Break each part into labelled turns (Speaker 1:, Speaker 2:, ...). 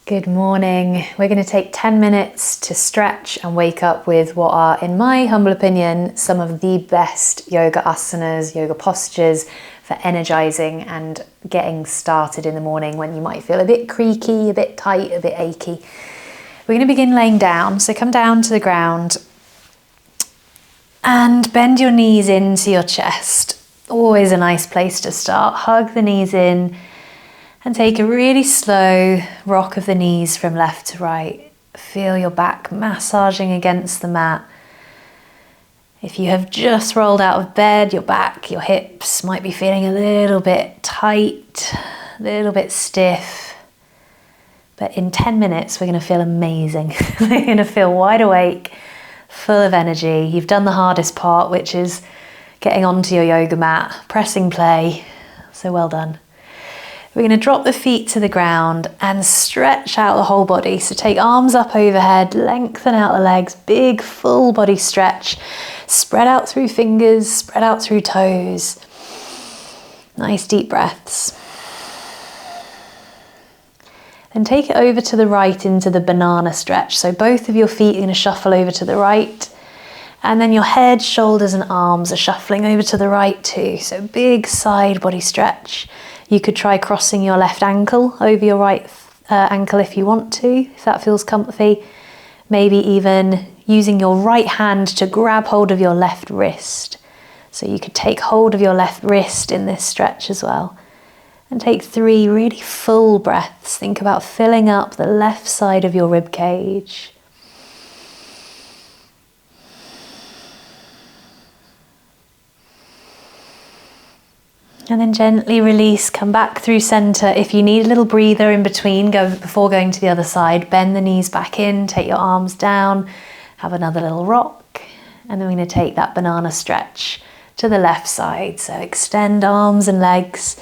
Speaker 1: Good morning. We're going to take 10 minutes to stretch and wake up with what are, in my humble opinion, some of the best yoga asanas, yoga postures for energizing and getting started in the morning when you might feel a bit creaky, a bit tight, a bit achy. We're going to begin laying down. So come down to the ground and bend your knees into your chest. Always a nice place to start. Hug the knees in. And take a really slow rock of the knees from left to right. Feel your back massaging against the mat. If you have just rolled out of bed, your back, your hips might be feeling a little bit tight, a little bit stiff. But in 10 minutes, we're going to feel amazing. We're going to feel wide awake, full of energy. You've done the hardest part, which is getting onto your yoga mat, pressing play. So well done. We're going to drop the feet to the ground and stretch out the whole body. So take arms up overhead, lengthen out the legs, big full body stretch. Spread out through fingers, spread out through toes. Nice deep breaths. Then take it over to the right into the banana stretch. So both of your feet are going to shuffle over to the right. And then your head, shoulders and arms are shuffling over to the right too. So big side body stretch. You could try crossing your left ankle over your right ankle if you want to, if that feels comfy. Maybe even using your right hand to grab hold of your left wrist. So you could take hold of your left wrist in this stretch as well. And take 3 really full breaths. Think about filling up the left side of your rib cage. And then gently release, come back through center. If you need a little breather in between, before going to the other side, bend the knees back in, take your arms down, have another little rock. And then we're going to take that banana stretch to the left side. So extend arms and legs.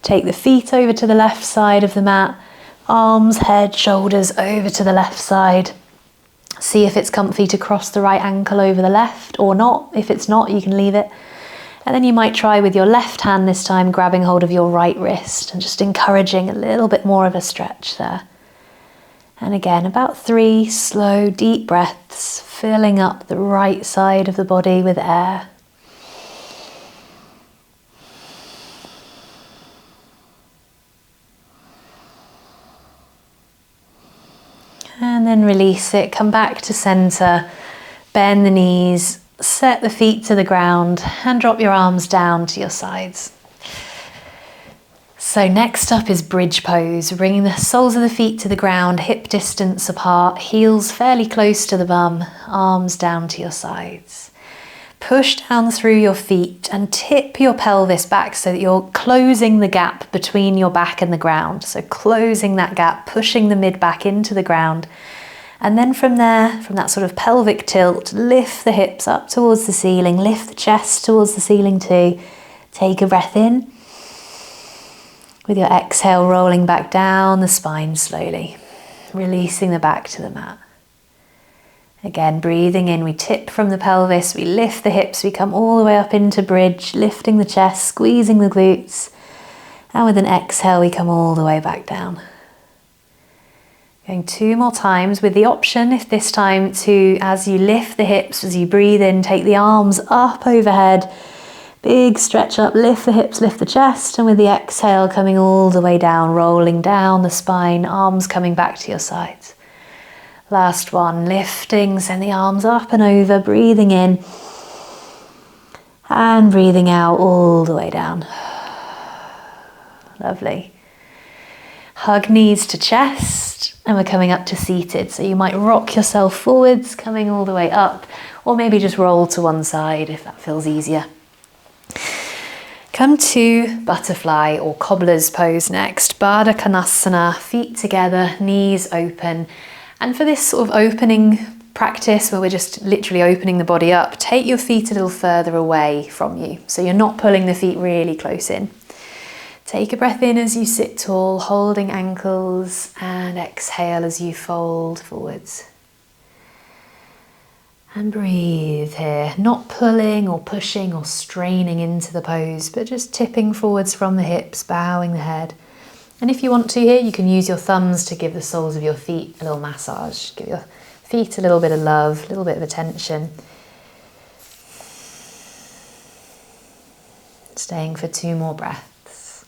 Speaker 1: Take the feet over to the left side of the mat. Arms, head, shoulders over to the left side. See if it's comfy to cross the right ankle over the left or not. If it's not, you can leave it. And then you might try with your left hand this time, grabbing hold of your right wrist and just encouraging a little bit more of a stretch there. And again, about 3 slow, deep breaths, filling up the right side of the body with air. And then release it, come back to center, bend the knees, set the feet to the ground and drop your arms down to your sides. So next up is bridge pose, bringing the soles of the feet to the ground, hip distance apart, heels fairly close to the bum, arms down to your sides. Push down through your feet and tip your pelvis back so that you're closing the gap between your back and the ground. So closing that gap, pushing the mid back into the ground. And then from there, from that sort of pelvic tilt, lift the hips up towards the ceiling, lift the chest towards the ceiling too. Take a breath in. With your exhale, rolling back down the spine slowly, releasing the back to the mat. Again, breathing in, we tip from the pelvis, we lift the hips, we come all the way up into bridge, lifting the chest, squeezing the glutes. And with an exhale, we come all the way back down. Going 2 more times with the option, if this time to, as you lift the hips, as you breathe in, take the arms up overhead, big stretch up, lift the hips, lift the chest, and with the exhale coming all the way down, rolling down the spine, arms coming back to your sides. Last one, lifting, send the arms up and over, breathing in, and breathing out all the way down. Lovely. Hug knees to chest. And we're coming up to seated, so you might rock yourself forwards, coming all the way up, or maybe just roll to one side if that feels easier. Come to butterfly or cobbler's pose next. Baddha Konasana, feet together, knees open. And for this sort of opening practice where we're just literally opening the body up, take your feet a little further away from you. So you're not pulling the feet really close in. Take a breath in as you sit tall, holding ankles, and exhale as you fold forwards. And breathe here, not pulling or pushing or straining into the pose, but just tipping forwards from the hips, bowing the head. And if you want to here, you can use your thumbs to give the soles of your feet a little massage. Give your feet a little bit of love, a little bit of attention. Staying for 2 more breaths.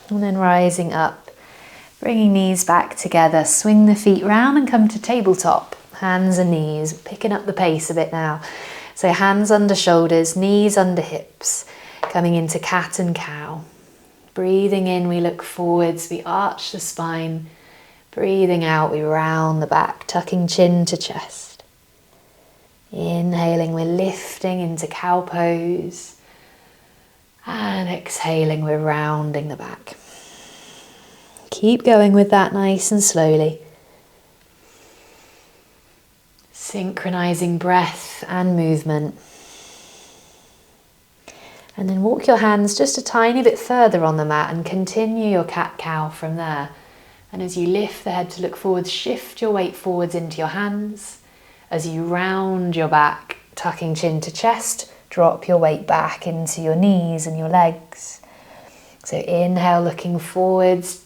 Speaker 1: And then rising up, bringing knees back together, swing the feet round and come to tabletop. Hands and knees, picking up the pace a bit now. So hands under shoulders, knees under hips, coming into cat and cow. Breathing in, we look forwards, we arch the spine. Breathing out, we round the back, tucking chin to chest. Inhaling, we're lifting into cow pose. And exhaling, we're rounding the back. Keep going with that nice and slowly. Synchronizing breath and movement. And then walk your hands just a tiny bit further on the mat and continue your cat-cow from there. And as you lift the head to look forwards, shift your weight forwards into your hands. As you round your back, tucking chin to chest, drop your weight back into your knees and your legs. So inhale, looking forwards,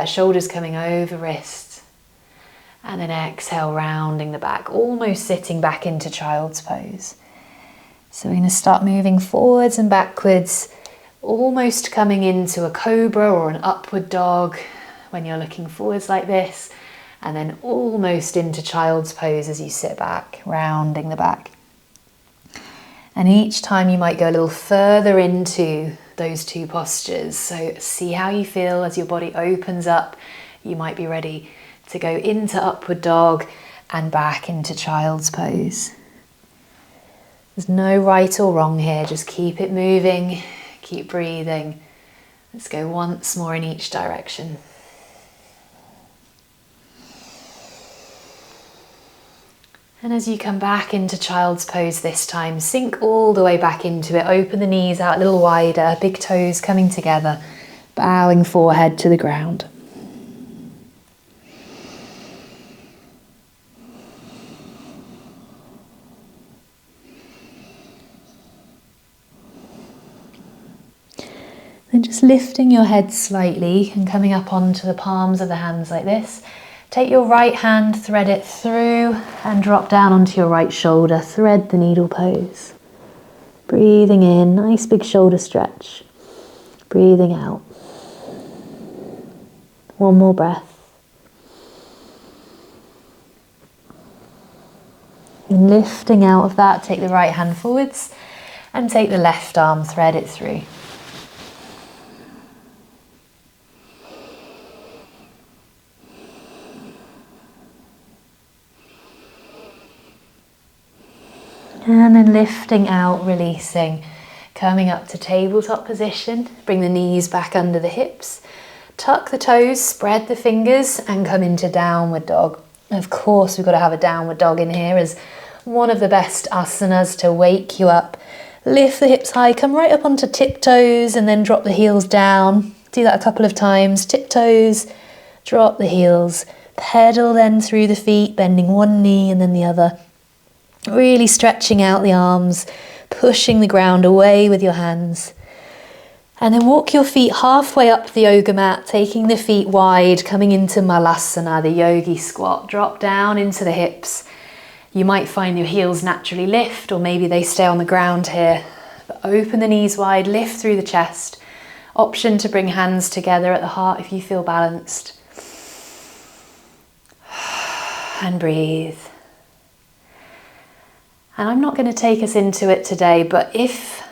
Speaker 1: shoulders coming over wrists. And then exhale, rounding the back, almost sitting back into child's pose. So we're going to start moving forwards and backwards, almost coming into a cobra or an upward dog when you're looking forwards like this. And then almost into child's pose as you sit back, rounding the back. And each time you might go a little further into those 2 postures. So see how you feel as your body opens up. You might be ready to go into upward dog and back into child's pose. There's no right or wrong here, just keep it moving, keep breathing. Let's go once more in each direction. And as you come back into child's pose this time, sink all the way back into it, open the knees out a little wider, big toes coming together, bowing forehead to the ground. Then just lifting your head slightly and coming up onto the palms of the hands like this. Take your right hand, thread it through and drop down onto your right shoulder. Thread the needle pose. Breathing in, nice big shoulder stretch. Breathing out. 1 more breath. And lifting out of that, take the right hand forwards and take the left arm, thread it through. And then lifting out, releasing, coming up to tabletop position. Bring the knees back under the hips. Tuck the toes, spread the fingers and come into downward dog. Of course, we've got to have a downward dog in here as one of the best asanas to wake you up. Lift the hips high, come right up onto tiptoes and then drop the heels down. Do that a couple of times. Tiptoes, drop the heels. Pedal then through the feet, bending one knee and then the other. Really stretching out the arms, pushing the ground away with your hands. And then walk your feet halfway up the yoga mat, taking the feet wide, coming into Malasana, the yogi squat. Drop down into the hips. You might find your heels naturally lift, or maybe they stay on the ground here. But open the knees wide, lift through the chest. Option to bring hands together at the heart if you feel balanced. And breathe. And I'm not going to take us into it today, but if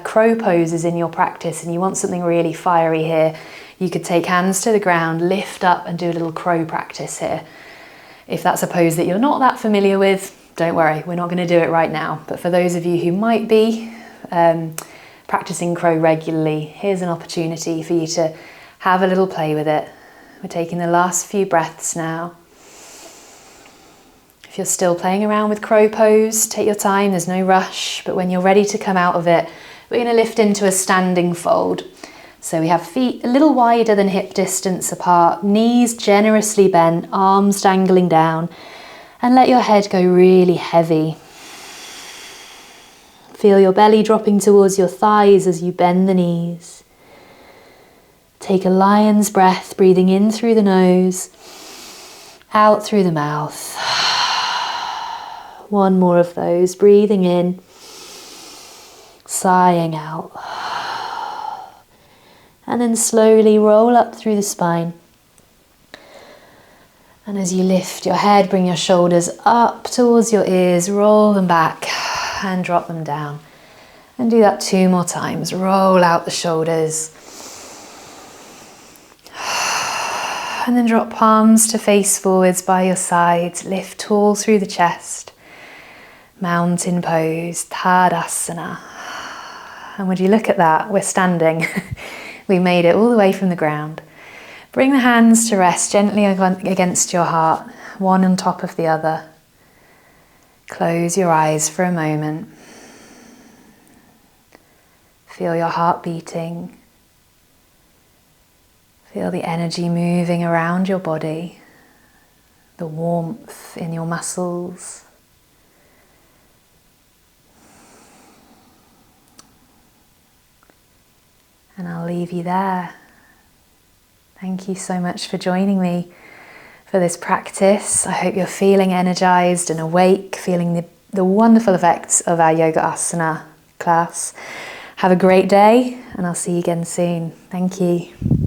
Speaker 1: crow pose is in your practice and you want something really fiery here, you could take hands to the ground, lift up and do a little crow practice here. If that's a pose that you're not that familiar with, don't worry, we're not going to do it right now. But for those of you who might be practicing crow regularly, here's an opportunity for you to have a little play with it. We're taking the last few breaths now. If you're still playing around with crow pose, take your time, there's no rush, but when you're ready to come out of it, we're going to lift into a standing fold. So we have feet a little wider than hip distance apart, knees generously bent, arms dangling down, and let your head go really heavy. Feel your belly dropping towards your thighs as you bend the knees. Take a lion's breath, breathing in through the nose, out through the mouth. One more of those, breathing in, sighing out. And then slowly roll up through the spine. And as you lift your head, bring your shoulders up towards your ears, roll them back and drop them down. And do that 2 more times. Roll out the shoulders. And then drop palms to face forwards by your sides. Lift tall through the chest. Mountain pose, Tadasana. And would you look at that? We're standing. We made it all the way from the ground. Bring the hands to rest gently against your heart, one on top of the other. Close your eyes for a moment. Feel your heart beating. Feel the energy moving around your body, the warmth in your muscles. And I'll leave you there. Thank you so much for joining me for this practice. I hope you're feeling energized and awake, feeling the wonderful effects of our Yoga Asana class. Have a great day, and I'll see you again soon. Thank you.